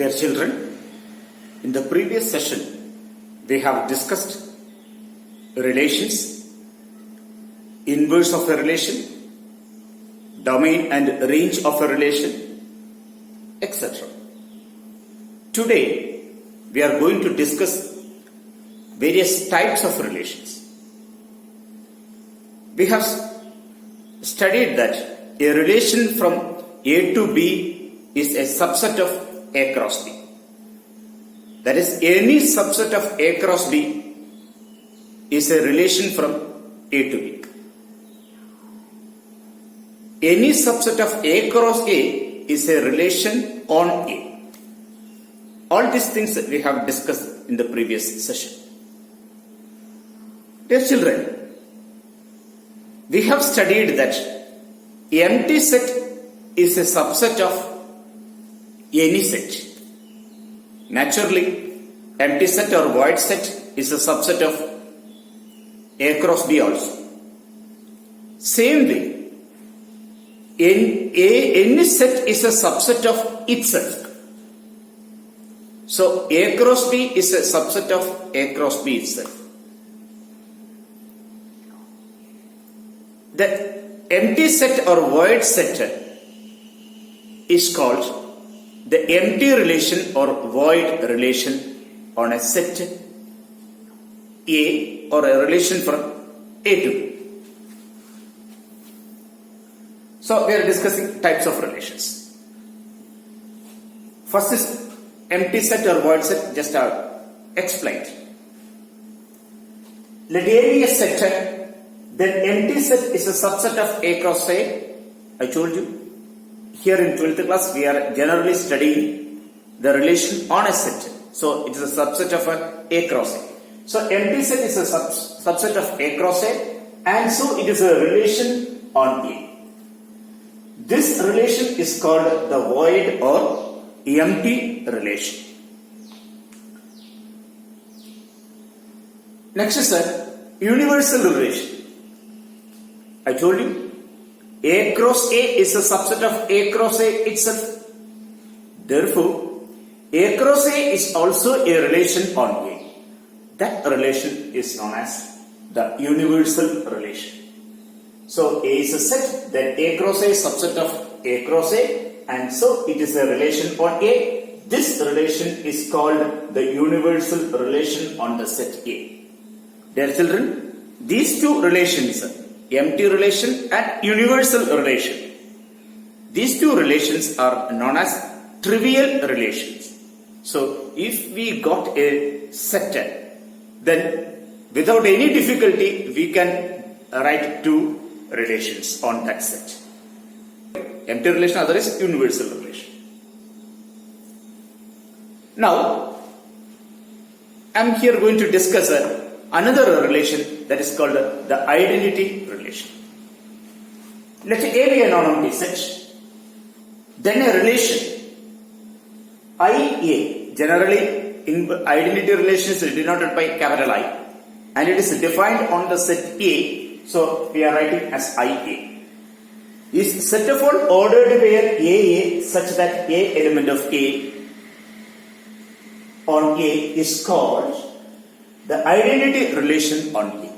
Dear children, in the previous session, we have discussed relations, inverse of a relation, domain and range of a relation, etc. Today, we are going to discuss various types of relations. We have studied that a relation from A to B is a subset of A cross B. That is, any subset of A cross B is a relation from A to B. Any subset of A cross A is a relation on A. All these things that we have discussed in the previous session. Dear children, we have studied that empty set is a subset of any set. Naturally, empty set or void set is a subset of A cross B also. Same way, any set is a subset of itself. So, A cross B is a subset of A cross B itself. The empty set or void set is called the empty relation or void relation on a set A or a relation from A to B. So, we are discussing types of relations. First is empty set or void set, just explained. Let A be a set, then empty set is a subset of A cross A. I told you. Here in 12th class, we are generally studying the relation on a set. So, it is a subset of A cross A. So, empty set is a subset of A cross A, and so it is a relation on A. This relation is called the void or empty relation. Next is a universal relation. I told you, A cross A is a subset of A cross A itself. Therefore, A cross A is also a relation on A. That relation is known as the universal relation. So, A is a set, then A cross A is subset of A cross A, and so it is a relation on A. This relation is called the universal relation on the set A. Dear children, these two relations, empty relation and universal relation, these two relations are known as trivial relations. So, if we got a set, then without any difficulty we can write two relations on that set. Empty relation, other is universal relation. Now, I am here going to discuss another relation that is called the identity relation. Let A be a non-empty set, then a relation IA, generally in identity relations is denoted by capital I, and it is defined on the set A, so we are writing as IA. Is set of all ordered pair AA such that A element of A on A is called the identity relation on A.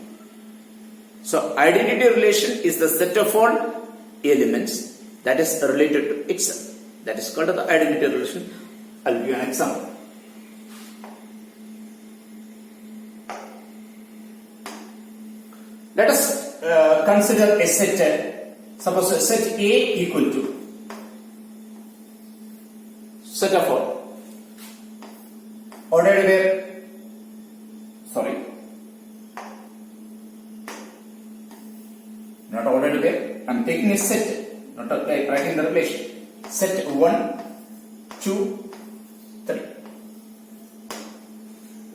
So, identity relation is the set of all elements that is related to itself. That is called the identity relation. I will give you an example. Let us consider a set. Suppose set A equal to set of all ordered pair. Not ordered pair. I am taking a set, not writing the relation. Set 1, 2, 3.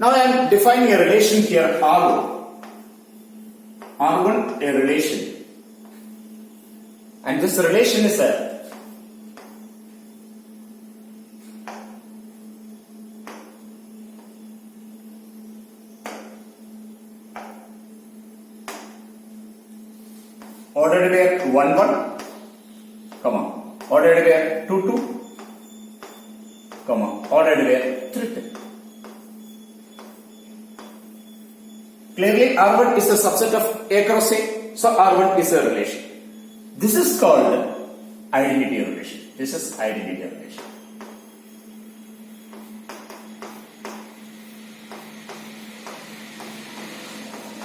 Now I am defining a relation here, R1. R1 a relation. And this relation is a ordered pair 1, 1, ordered pair 2, 2, ordered where 3, 3. Clearly, R1 is a subset of A cross A, so R1 is a relation. This is called identity relation. This is identity relation.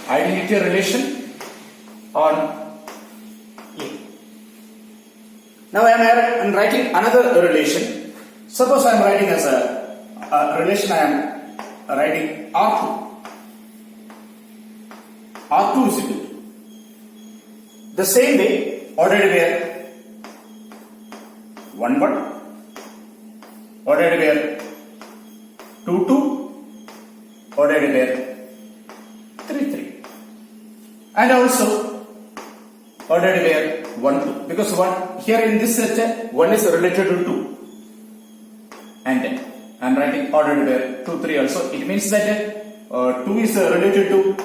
Identity relation on A. Now I am writing another relation. Suppose I am writing as a relation, I am writing R2. R2 is equal to. The same way, ordered where 1, 1, ordered where 2, 2, ordered where 3, 3. And also ordered where 1, 2. Because 1 here in this set 1 is related to 2. And I am writing ordered where 2, 3 also. It means that 2 is related to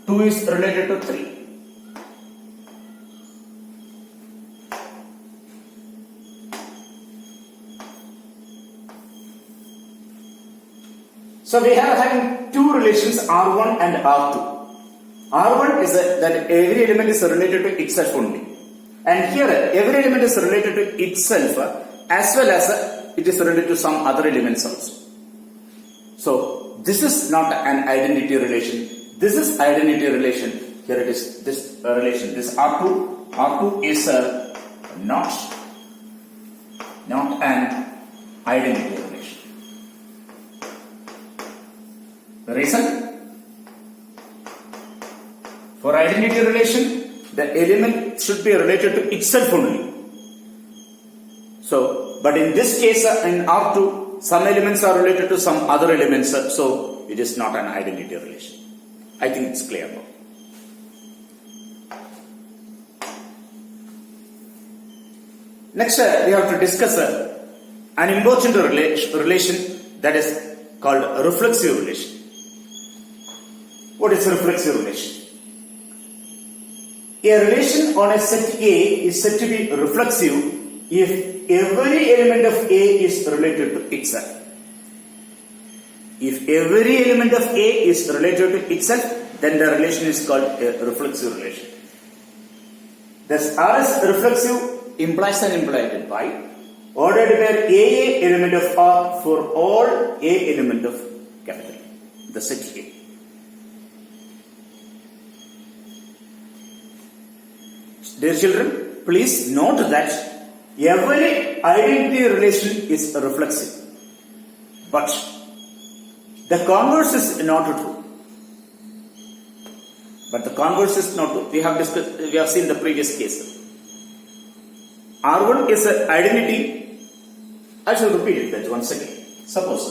2 is related to 3. So we are having two relations R1 and R2. R1 is that every element is related to itself only. And here every element is related to itself as well as it is related to some other elements also. So this is not an identity relation. This is identity relation. Here it is this relation. This R2. R2 is not an identity relation. The reason? For identity relation, the element should be related to itself only. So, but in this case in R2, some elements are related to some other elements, so it is not an identity relation. I think it's clear now. Next, we have to discuss an important relation that is called a reflexive relation. What is a reflexive relation? A relation on a set A is said to be reflexive if every element of A is related to itself. If every element of A is related to itself, then the relation is called a reflexive relation. Thus, R is reflexive implies and implied by ordered where AA element of R for all A element of capital A, the set A. Dear children, please note that every identity relation is reflexive, but the converse is not true. But the converse is not true. We have discussed. We have seen the previous case. R1 is an identity. I shall repeat it once again. Suppose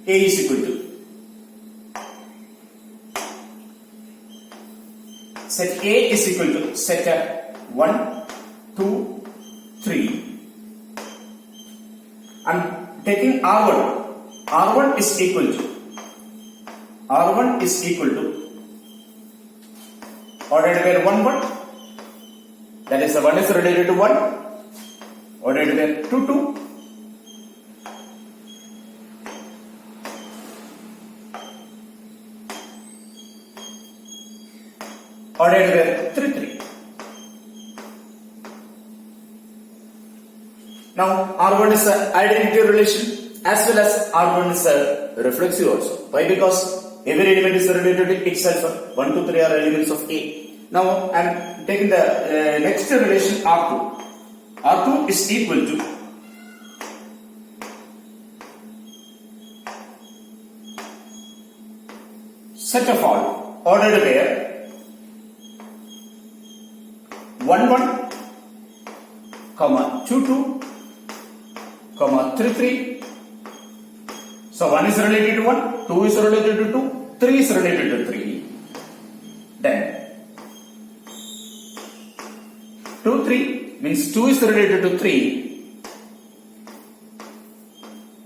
A is equal to set A is equal to set 1, 2, 3. I'm taking R1. R1 is equal to ordered where 1, 1. That is the 1 is related to 1. Ordered where 2, 2. Ordered where 3, 3. Now R1 is an identity relation as well as R1 is a reflexive also. Why? Because every element is related to itself. 1, 2, 3 are elements of A. Now I am taking the next relation R2. R2 is equal to set of all ordered where 1, 1, 2, 2, 3, 3. So 1 is related to 1, 2 is related to 2, 3 is related to 3. Then 2, 3 means 2 is related to 3,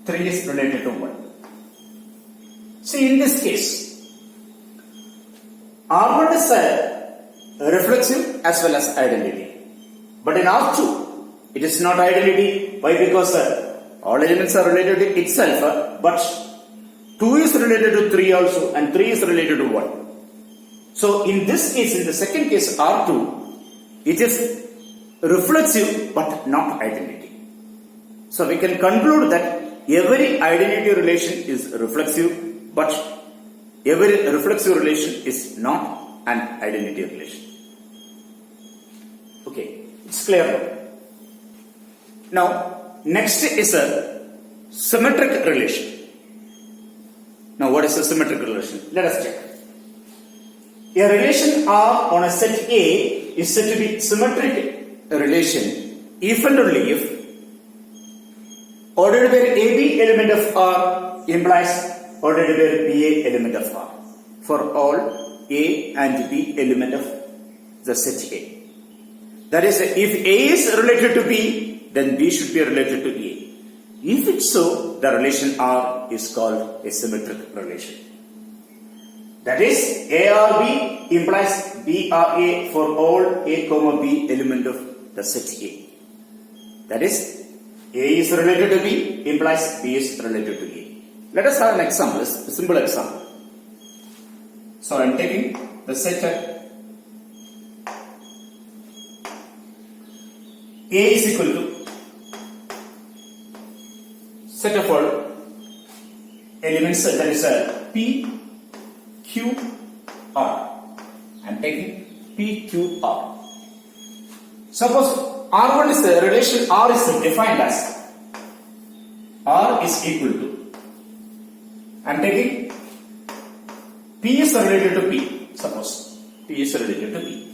3 is related to 1. See, in this case, R1 is reflexive as well as identity. But in R2, It is not identity. Why? Because all elements are related to itself, but 2 is related to 3 also, and 3 is related to 1. So in this case, in the second case R2, it is reflexive but not identity. So we can conclude that every identity relation is reflexive, but every reflexive relation is not an identity relation. Okay, it's clear now. Next is a symmetric relation. Now what is a symmetric relation? Let us check. A relation R on a set A is said to be symmetric relation if and only if ordered where AB element of R implies ordered where BA element of R for all A and B element of the set A. That is, if A is related to B, then B should be related to A. If it's so, the relation R is called a symmetric relation. That is, A or B implies B or A for all A comma B element of the set A. That is, A is related to B implies B is related to A. Let us have an example, a simple example. So I am taking the set A is equal to set of all elements, that is P, Q, R. I am taking P, Q, R. Suppose R1 is the relation R is defined as R is equal to, I am taking P is related to P. Suppose P is related to P.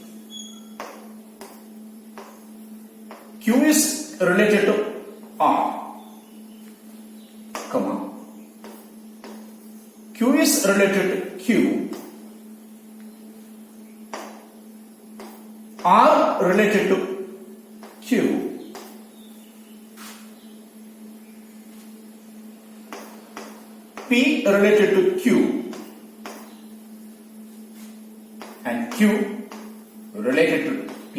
Q is related to R, comma. Q is related to Q, R related to Q, P related to Q, and Q related to P.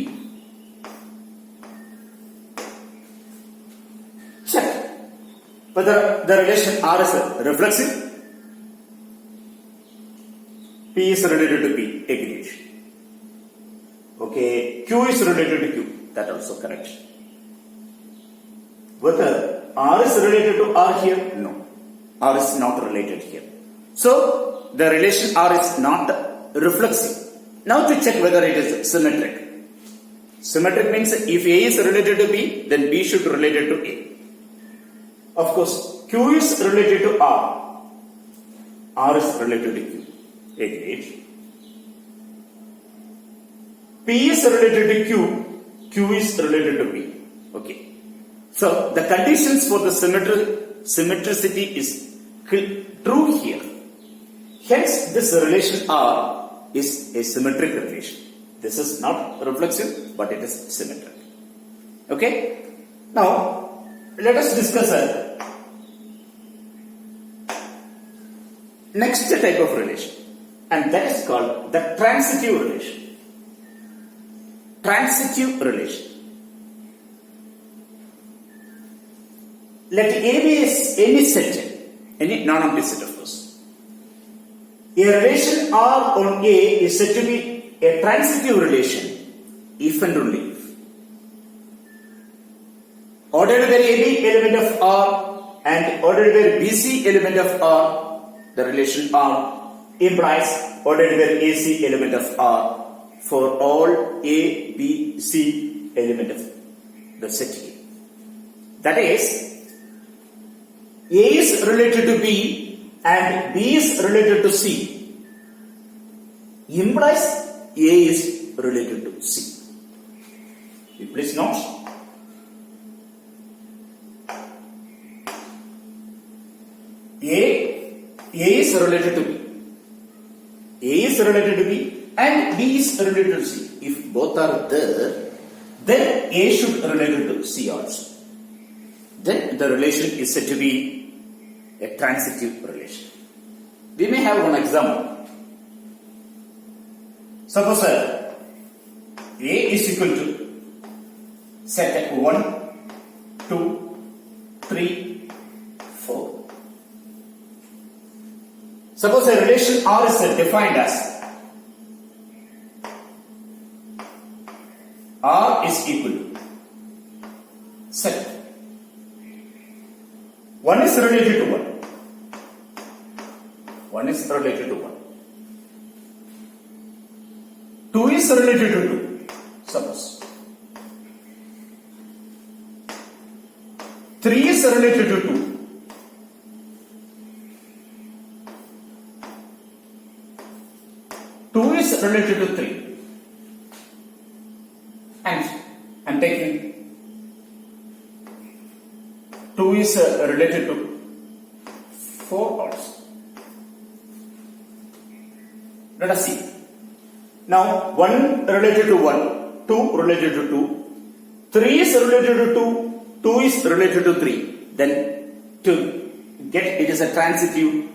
Check whether the relation R is reflexive. P is related to P, agreed. Okay, Q is related to Q, that also correct. Whether R is related to R here? No, R is not related here. So the relation R is not reflexive. Now to check whether it is symmetric. Symmetric means if A is related to B, then B should be related to A. Of course, Q is related to R. R is related to Q. Agreed. P is related to Q. Q is related to P. Okay. So the conditions for the symmetricity is true here. Hence, this relation R is a symmetric relation. This is not reflexive, but it is symmetric. Okay. Now, let us discuss next type of relation, and that is called the transitive relation. Transitive relation. Let A be any set, any non-empty set, of course. A relation R on A is said to be a transitive relation if and only if ordered where AB element of R and ordered where BC element of R, the relation R implies ordered where AC element of R for all A, B, C element of the set A. That is, A is related to B and B is related to C implies A is related to C. You please note. A is related to B. A is related to B and B is related to C. If both are there, then A should be related to C also. Then the relation is said to be a transitive relation. We may have one example. Suppose A is equal to set 1, Suppose a relation R is defined as R is equal to set. 1 is related to 1. 1 is related to 1. 2 is related to 2. Suppose. 3 is related to 2. 2 is related to 3. And I am taking 2 is related to 4 also. Let us see. Now 1 related to 1, 2 related to 2, 3 is related to 2, 2 is related to 3. Then to get it is a transitive,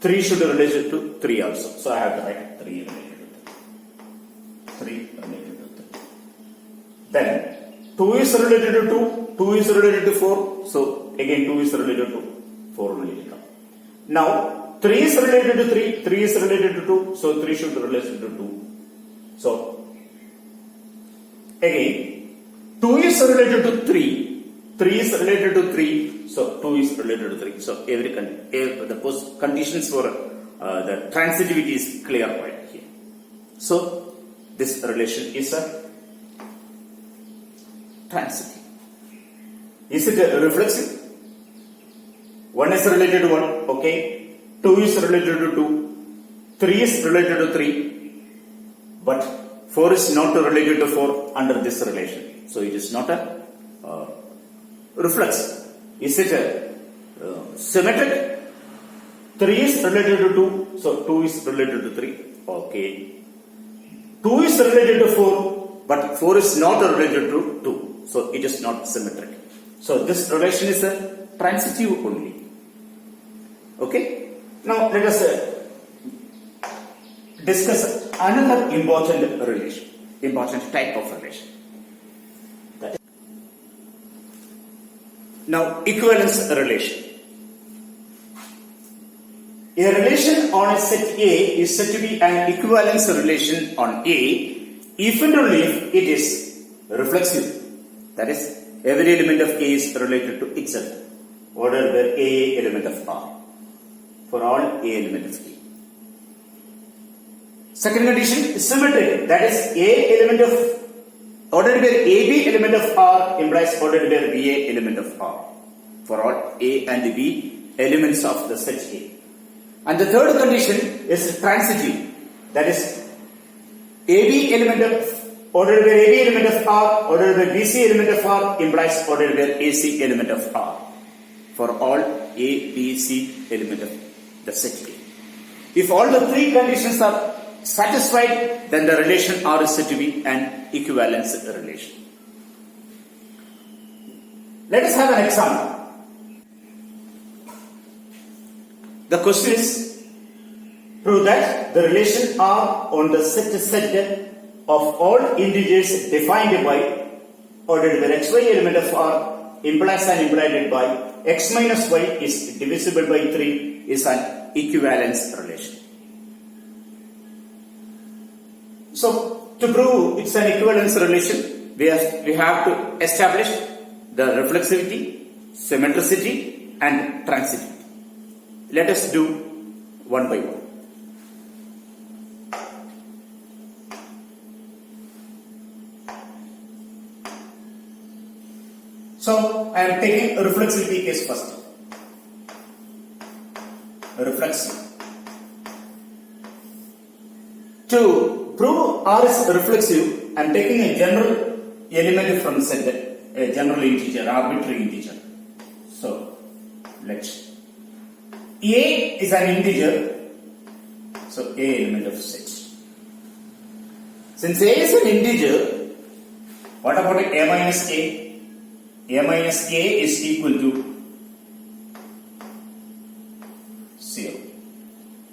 3 should be related to 3 also. So I have to write 3 related to 3. 3 related to 3. Then 2 is related to 2, 2 is related to 4. So again 2 is related to 4 related to. Now 3 is related to 3, 3 is related to 2. So 3 should be related to 2. So again 2 is related to 3, 3 is related to 3, so 2 is related to 3. So the post conditions for the transitivity is clear right here. So this relation is a transitive. Is it a reflexive? 1 is related to 1, okay. 2 is related to 2, 3 is related to 3, but 4 is not related to 4 under this relation. So it is not a reflexive. Is it a symmetric? 3 is related to 2, so 2 is related to 3. Okay. 2 is related to 4, but 4 is not related to 2, so it is not symmetric. So this relation is a transitive only. Okay. Now let us discuss another important relation, important type of relation. Now, equivalence relation. A relation on a set A is said to be an equivalence relation on A if and only if it is reflexive. That is, every element of A is related to itself, ordered by A element of R, for all A elements of A. Second condition is symmetric. That is, A element of ordered by AB element of R implies ordered by BA element of R for all A and B elements of the set A. And the third condition is transitive. That is, AB element of ordered by AB element of R ordered by BC element of R implies ordered by AC element of R for all A, B, C element of the set A. If all the three conditions are satisfied, then the relation R is said to be an equivalence relation. Let us have an example. The question is, prove that the relation R on the set of all integers defined by ordered by xy element of R implies and implied by x minus y is divisible by 3 is an equivalence relation. So, to prove it's an equivalence relation, we have to establish the reflexivity, symmetricity and transitivity. Let us do one by one. So, I am taking a reflexivity case first. Reflexive. To prove R is reflexive, I am taking a general element from set, a general integer, arbitrary integer. So, let's. A is an integer, so A element of set. Since A is an integer, what about A minus A? A minus A is equal to 0.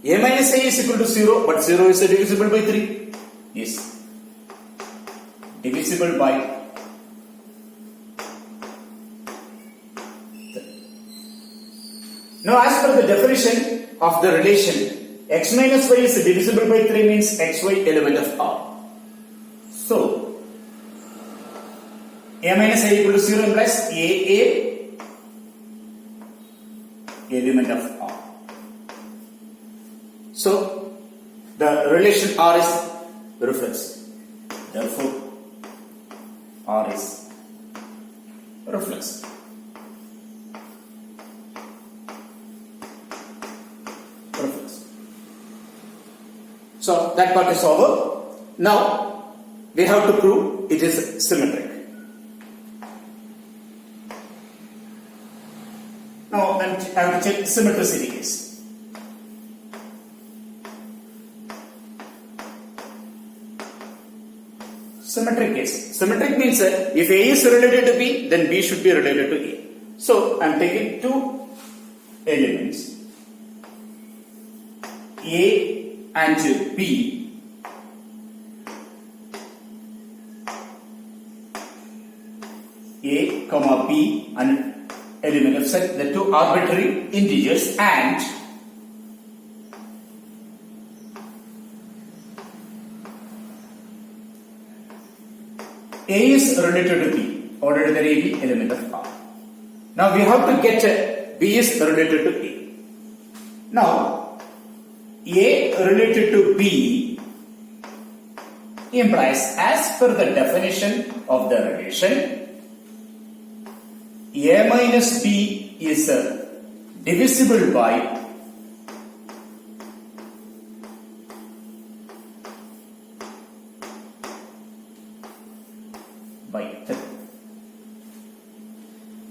A minus A is equal to 0, but 0 is divisible by 3. Yes. Divisible by 3. Now, as per the definition of the relation x minus y is divisible by 3 means xy element of R. So, a minus a equal to 0 implies a element of R. So, the relation R is reflexive. Therefore, R is reflexive. So that part is over. Now we have to prove it is symmetric. Now I have to check symmetricity case. Symmetric case. Symmetric means that if A is related to B, then B should be related to A. So I am taking two elements, A and B, A comma B, an element of set the two arbitrary integers, and A is related to B, ordered the AB element of R. Now we have to get B is related to A. Now A related to B implies, as per the definition of the relation, A minus B is divisible by by 3.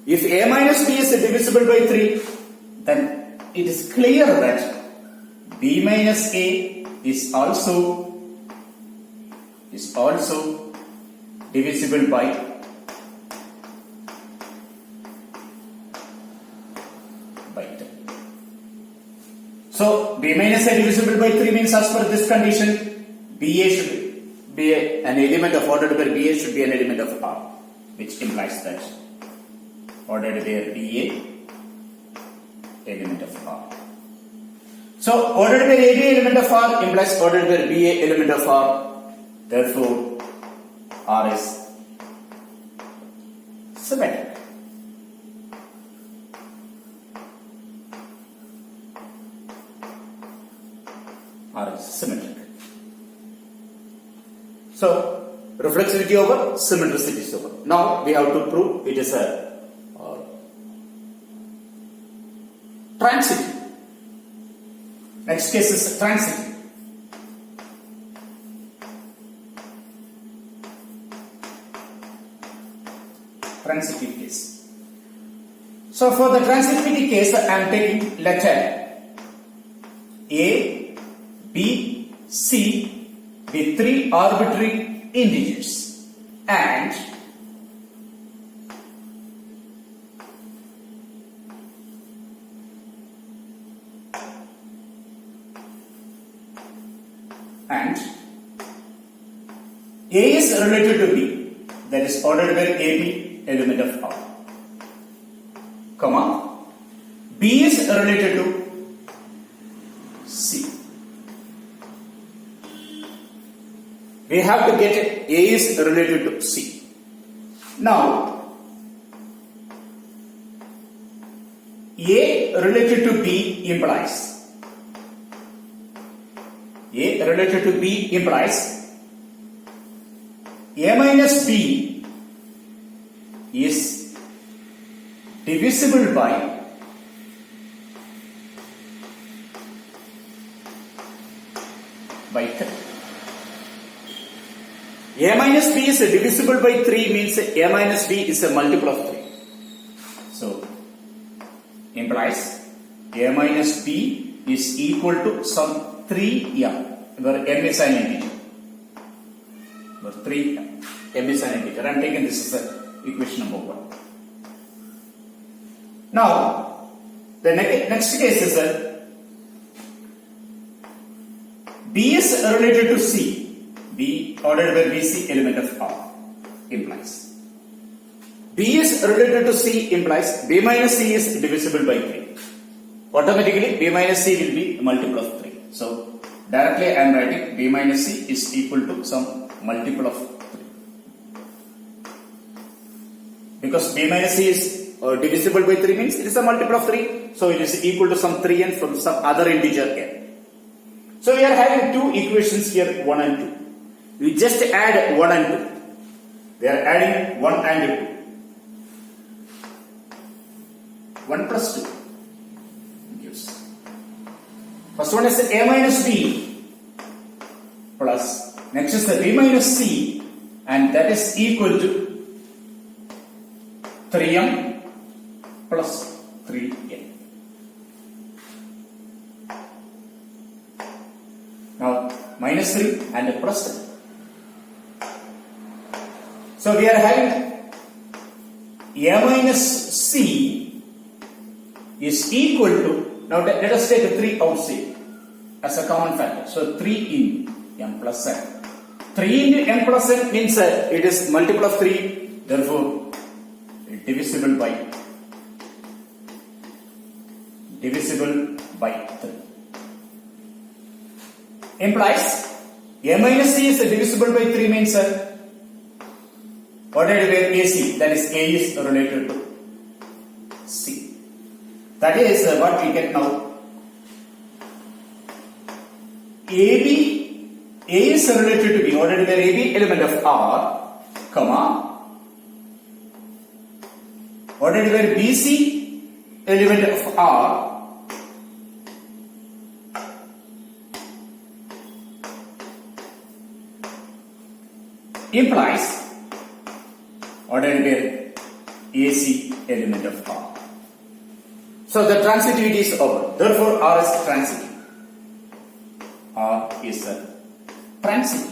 If A minus B is divisible by 3, then it is clear that B minus A is also divisible by 3. So B minus A divisible by 3 means, as per this condition, BA should be an element of ordered pair BA should be an element of R, which implies that ordered pair BA element of R. So, ordered pair AB element of R implies ordered pair BA element of R. Therefore, R is symmetric. R is symmetric. So, reflexivity over, symmetricity is over. Now, we have to prove it is a transitive. Next case is transitive. Transitive case. So for the transitivity case, I am taking letter A, B, C with 3 arbitrary integers and A is related to B, that is ordered by AB element of R, comma, B is related to C. We have to get A is related to C. Now, A related to B implies A minus B is divisible by by 3. A minus B is divisible by 3 means A minus B is a multiple of 3. So, implies A minus B is equal to some 3m, where m is an integer. Where 3m is an integer. I am taking this as equation number 1. Now, the next case is that B is related to C. B ordered by BC element of R implies. B is related to C implies B minus C is divisible by 3. Automatically B minus C will be a multiple of 3. So directly I am writing b minus c is equal to some multiple of 3. Because b minus c is divisible by 3 means it is a multiple of 3. So it is equal to some 3n from some other integer n. So we are having two equations here, 1 and 2. We just add 1 and 2. They are adding 1 and 2. 1 plus 2 gives. First one is a minus b plus, next is the b minus c, and that is equal to 3m plus 3n. Now minus 3 and plus 3. So we are having a minus c is equal to, now let us take a 3 outside as a common factor. So 3 in m plus n. 3 into m plus n means it is multiple of 3, therefore divisible by 3. Implies a minus c is divisible by 3 means what did we have AC? That is A is related to C. That is what we get now. A is related to B. What did we have AB? Element of R, comma. What did we have BC? Element of R, implies what did we have AC element of R. So the transitivity is over. Therefore, R is transitive. R is transitive.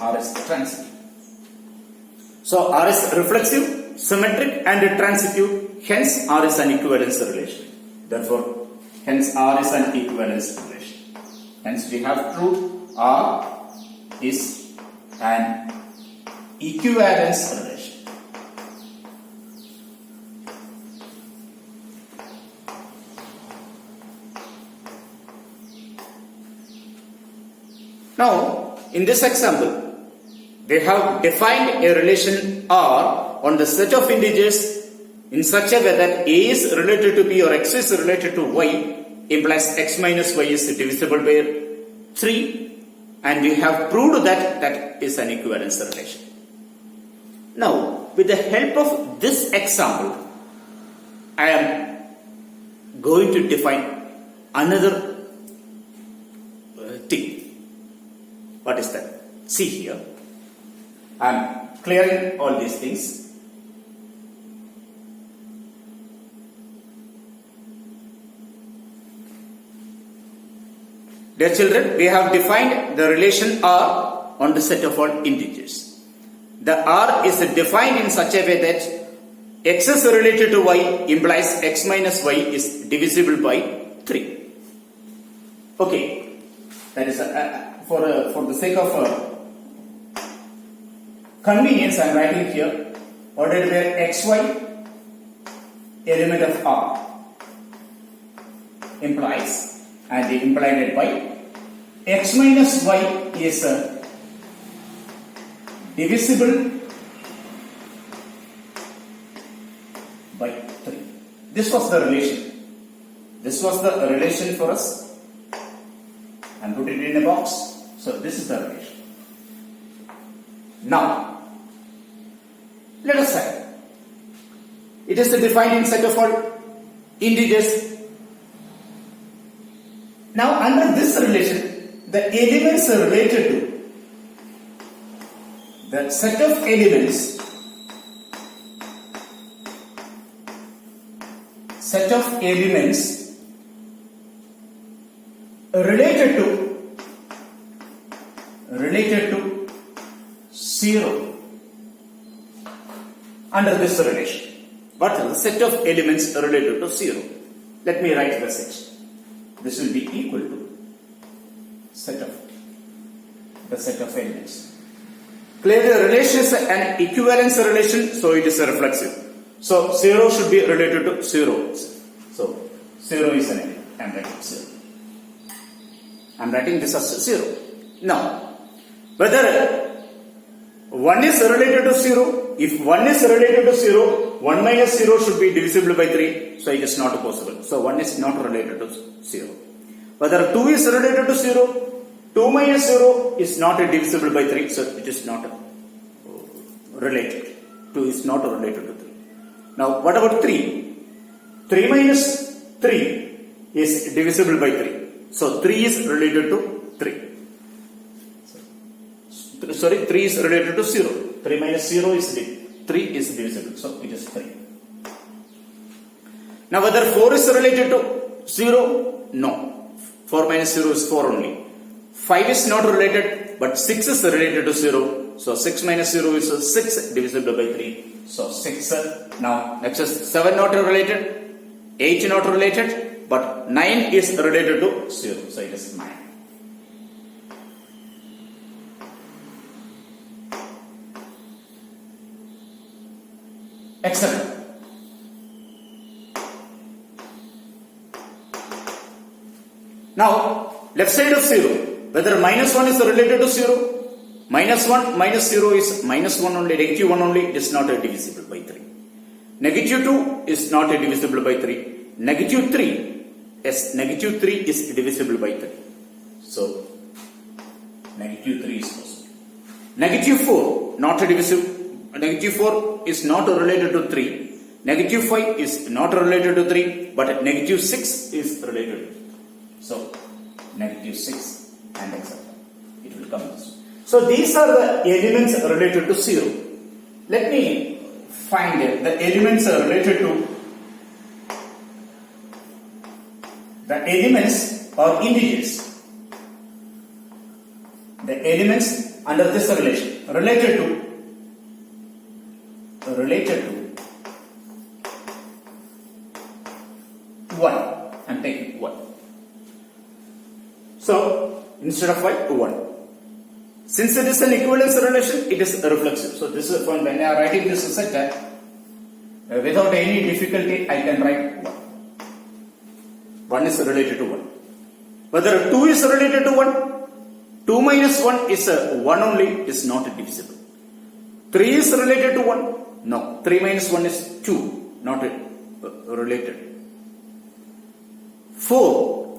R is transitive. So R is reflexive, symmetric, and transitive. Hence, R is an equivalence relation. Therefore, hence R is an equivalence relation. Hence, we have proved R is an equivalence relation. Now, in this example, we have defined a relation R on the set of integers in such a way that A is related to B or X is related to Y implies X minus Y is divisible by 3, and we have proved that that is an equivalence relation. Now, with the help of this example, I am going to define another thing. What is that? See here. I am clearing all these things. Dear children, we have defined the relation R on the set of all integers. The R is defined in such a way that X is related to Y implies X minus Y is divisible by 3. Okay, that is for the sake of convenience I am writing here ordered where XY element of R implies, and implied by X minus Y is divisible by 3. This was the relation. This was the relation for us, and put it in a box. So this is the relation. Now, let us say it is a defined set of all integers. Now, under this relation, the elements are related to the set of elements related to 0 under this relation. What are the set of elements related to 0? Let me write the set. This will be equal to the set of elements. Clearly the relation is an equivalence relation, so it is a reflexive. So 0 should be related to 0. So 0 is a negative. I am writing 0. I am writing this as 0. Now, whether 1 is related to 0, if 1 is related to 0, 1 minus 0 should be divisible by 3, so it is not possible. So 1 is not related to 0. Whether 2 is related to 0, 2 minus 0 is not divisible by 3, so it is not related. 2 is not related to 3. Now, what about 3? 3 minus 3 is divisible by 3. So 3 is related to 3. Sorry, 3 is related to 0. 3 minus 0 is 3 is divisible. So it is 3. Now whether 4 is related to 0? No. 4 minus 0 is 4 only. 5 is not related, but 6 is related to 0. So 6 minus 0 is 6 divisible by 3. So 6. Now next is 7 not related, 8 not related, but 9 is related to 0. So it is 9. Excellent. Now, left side of 0, whether minus 1 is related to 0, minus 1 minus 0 is minus 1 only, negative 1 only, it is not divisible by 3. Negative 2 is not divisible by 3. Negative 3, yes, negative 3 is divisible by 3. So, negative 3 is possible. Negative 4, not divisible. Negative 4 is not related to 3. Negative 5 is not related to 3, but negative 6 is related to 3. So, negative 6 and etc. It will come this way. So, these are the elements related to 0. Let me find the elements related to the elements or integers. The elements under this relation related to 1. I am taking 1. So, instead of 5, 1. Since it is an equivalence relation, it is reflexive. So, this is when I am writing this set, without any difficulty, I can write 1. 1 is related to 1. Whether 2 is related to 1, 2 minus 1 is 1 only, it is not divisible. 3 is related to 1. No, 3 minus 1 is 2, not related. 4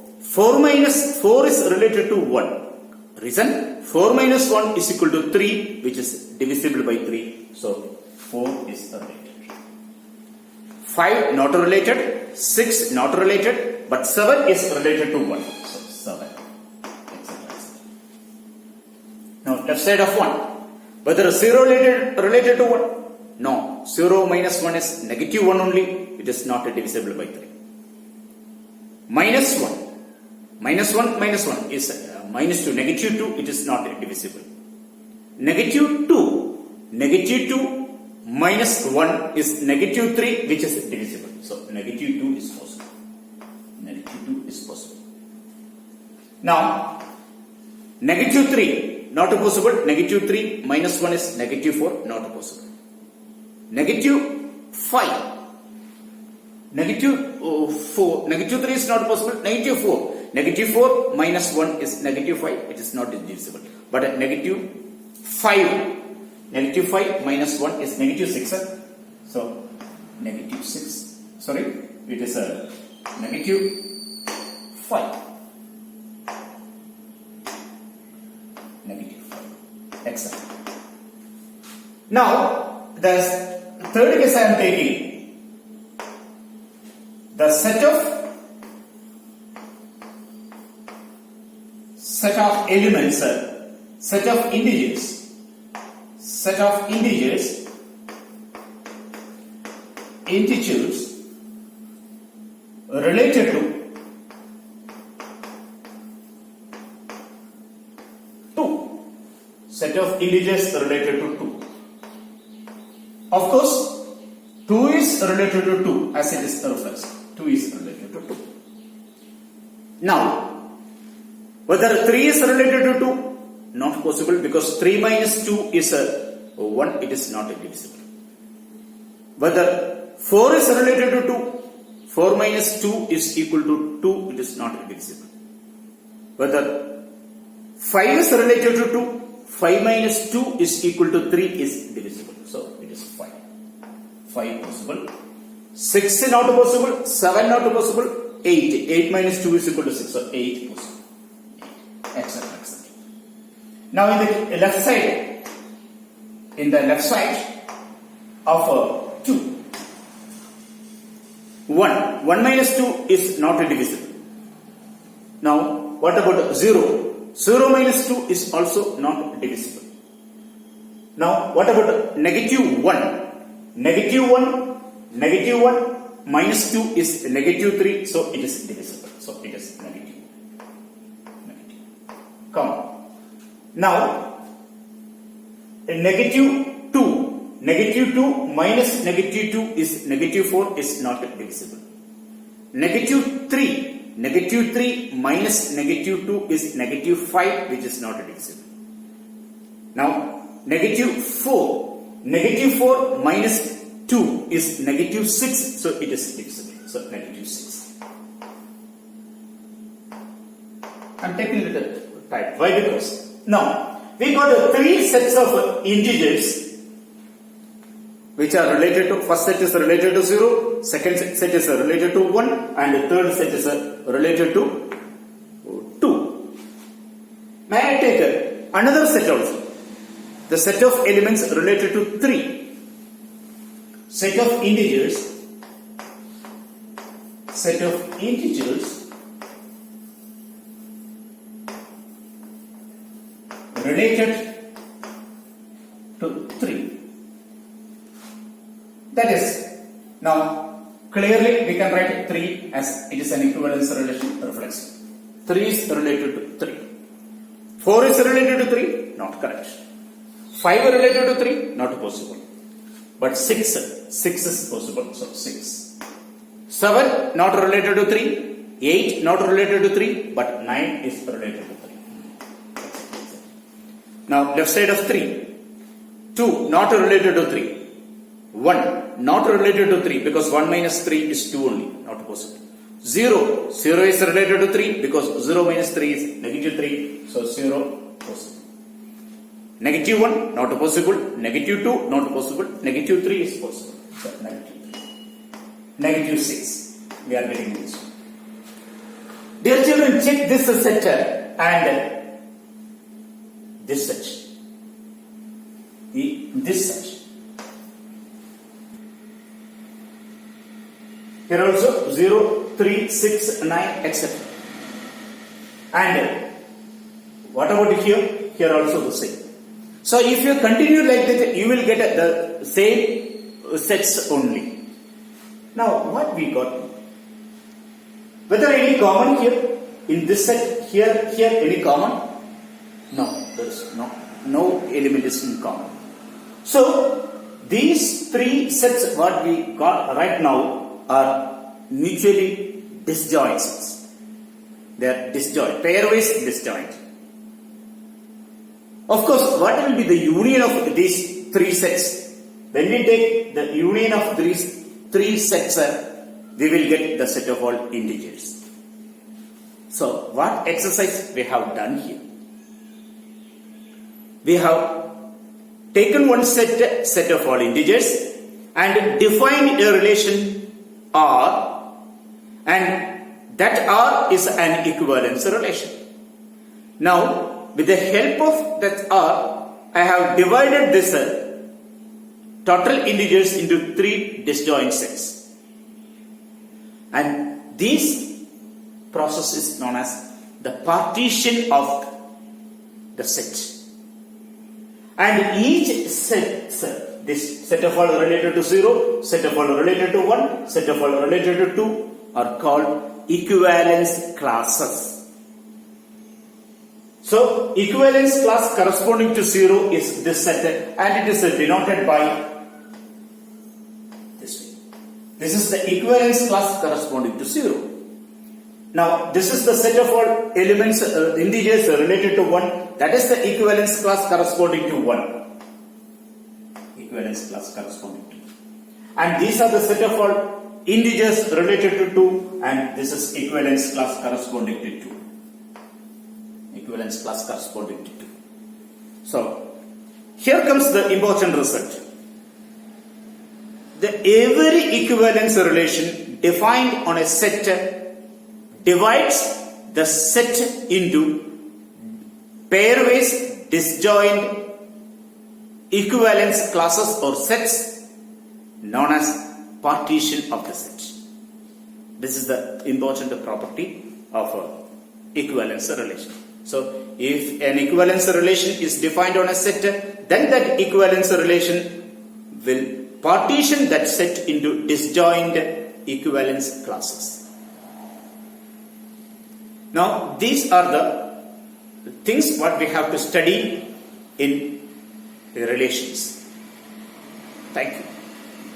minus 4 is related to 1. Reason? 4 minus 1 is equal to 3, which is divisible by 3. So, 4 is related. 5 not related, 6 not related, but 7 is related to 1. So, 7. Now, left side of 1. Whether 0 related to 1? No. 0 minus 1 is negative 1 only. It is not divisible by 3. Minus 1. Minus 1 minus 1 is minus 2. Negative 2. It is not divisible. Negative 2. Negative 2 minus 1 is negative 3, which is divisible. So, negative 2 is possible. Negative 2 is possible. Now, negative 3 not possible. Negative 3 minus 1 is negative 4, not possible. Negative 5. Negative 4. Negative 3 is not possible. Negative 4. Negative 4 minus 1 is negative 5. It is not divisible. But negative 5. Negative 5 minus 1 is negative 6. So, negative 6. Sorry. It is a negative 5. Negative 5. Excellent. Now, the third case I am taking. The set of elements, set of integers related to 2. Set of integers related to 2. Of course, 2 is related to 2 as it is reflex. 2 is related to 2. Now, whether 3 is related to 2, not possible because 3 minus 2 is 1, it is not divisible. Whether 4 is related to 2, 4 minus 2 is equal to 2, it is not divisible. Whether 5 is related to 2, 5 minus 2 is equal to 3 is divisible. So it is 5. 5 possible. 6 is not possible. 7 not possible. 8. 8 minus 2 is equal to 6. So 8 possible. 8. Etc. Etc. Now in the left side of 2, 1. 1 minus 2 is not divisible. Now what about 0? 0 minus 2 is also not divisible. Now what about negative 1? Negative 1 minus 2 is negative 3, so it is divisible. So it is negative. Come. Now negative 2 minus negative 2 is negative 4 is not divisible. Negative 3 minus negative 2 is negative 5, which is not divisible. Now negative 4 minus 2 is negative 6, so it is divisible. So negative 6. I'm taking a little time. Why? Because now we got 3 sets of integers which are related to, first set is related to 0, second set is related to 1, and the third set is related to 2. May I take another set also? The set of elements related to 3. Set of integers related to 3. That is, now clearly we can write 3 as it is an equivalence relation reflex. 3 is related to 3. 4 is related to 3, not correct. 5 related to 3, not possible. But 6 is possible, so 6. 7 not related to 3, 8 not related to 3, but 9 is related to 3. Now left side of 3, 2 not related to 3. 1 not related to 3 because 1 minus 3 is 2 only, not possible. 0 is related to 3 because 0 minus 3 is negative 3, so 0 possible. Negative 1 not possible, negative 2 not possible, negative 3 is possible. So negative 3. Negative 6, we are getting this one. Dear children, check this set and this set. This set. Here also 0, 3, 6, 9, etc. And what about here? Here also the same. So if you continue like that, you will get the same sets only. Now what we got? Whether any common here in this set, here any common? No, there is no element is in common. So these 3 sets what we got right now are mutually disjoint sets. They are disjoint, pairwise disjoint. Of course, what will be the union of these 3 sets? When we take the union of these 3 sets, we will get the set of all integers. So, what exercise we have done here? We have taken one set of all integers and defined a relation R, and that R is an equivalence relation. Now, with the help of that R, I have divided this total integers into 3 disjoint sets. And this process is known as the partition of the set. And each set, this set of all related to 0, set of all related to 1, set of all related to 2 are called equivalence classes. So, equivalence class corresponding to 0 is this set and it is denoted by this way. This is the equivalence class corresponding to 0. Now, this is the set of all elements, integers related to 1. that is the equivalence class corresponding to 1. Equivalence class corresponding to. And these are the set of all integers related to 2, and this is equivalence class corresponding to 2. Equivalence class corresponding to 2. So, here comes the important result. Every equivalence relation defined on a set divides the set into pairwise disjoint equivalence classes or sets known as partition of the set. This is the important property of equivalence relation. So, if an equivalence relation is defined on a set, then that equivalence relation will partition that set into disjoint equivalence classes. Now, these are the things what we have to study in relations. Thank you.